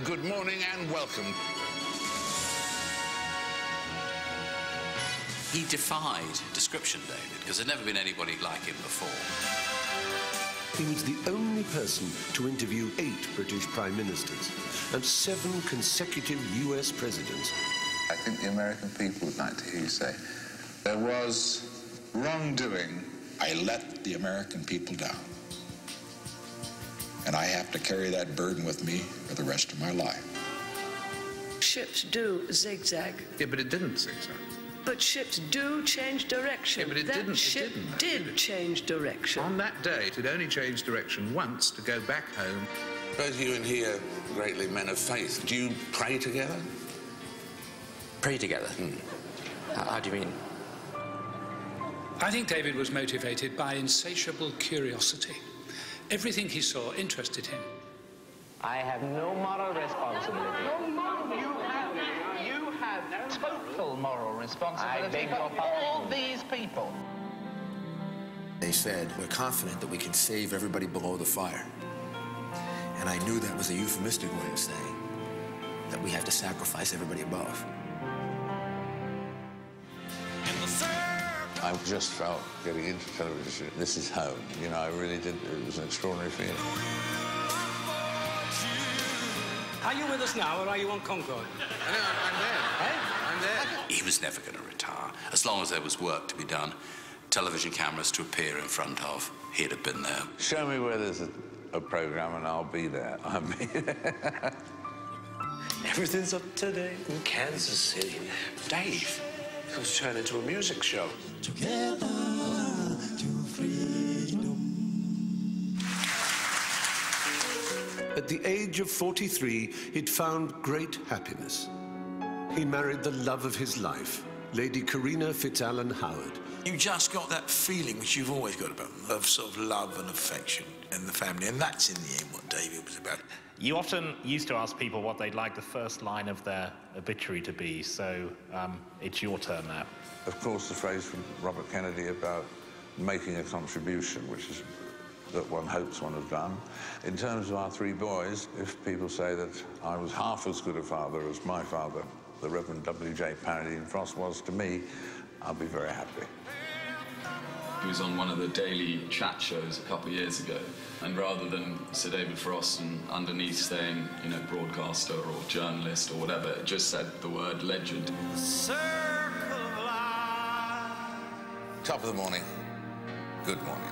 good morning and welcome. He defied description, David, because there'd never been anybody like him before. He was the only person to interview 8 British Prime Ministers and 7 consecutive US presidents. I think the American people would like to hear you say, there was wrongdoing. I let the American people down. And I have to carry that burden with me for the rest of my life. Ships do zigzag. Yeah, but it didn't zigzag. But ships do change direction. Yeah, but it didn't. That ship did change direction. On that day, it had only changed direction once to go back home. Both you and he are greatly men of faith. Do you pray together? Pray together? How do you mean? I think David was motivated by insatiable curiosity. Everything he saw interested him. I have no moral responsibility. No moral. You have total moral responsibility. I beg your pardon. All these people. They said, we're confident that we can save everybody below the fire. And I knew that was a euphemistic way of saying that we have to sacrifice everybody above. I just felt getting into television, this is home. You know, I really did. It was an extraordinary feeling. Are you with us now, or are you on Concord? No, I'm there. Hey? I'm there. He was never going to retire. As long as there was work to be done, television cameras to appear in front of, he'd have been there. Show me where there's a program and I'll be there. I'll be there. Everything's up today in Kansas City. Dave, it was turned into a music show. Together to freedom. At the age of 43, he'd found great happiness. He married the love of his life, Lady Karina Fitzalan Howard. You just got that feeling which you've always got about of sort of love and affection in the family, and that's in the end what David was about. You often used to ask people what they'd like the first line of their obituary to be, so it's your turn now. Of course, the phrase from Robert Kennedy about making a contribution, which is that one hopes one has done. In terms of our 3 boys, if people say that I was half as good a father as my father, the Reverend W.J. Paradine Frost, was to me, I'll be very happy. He was on one of the daily chat shows a couple of years ago, and rather than Sir David Frost and underneath saying, you know, broadcaster or journalist or whatever, it just said the word legend. Top of the morning. Good morning.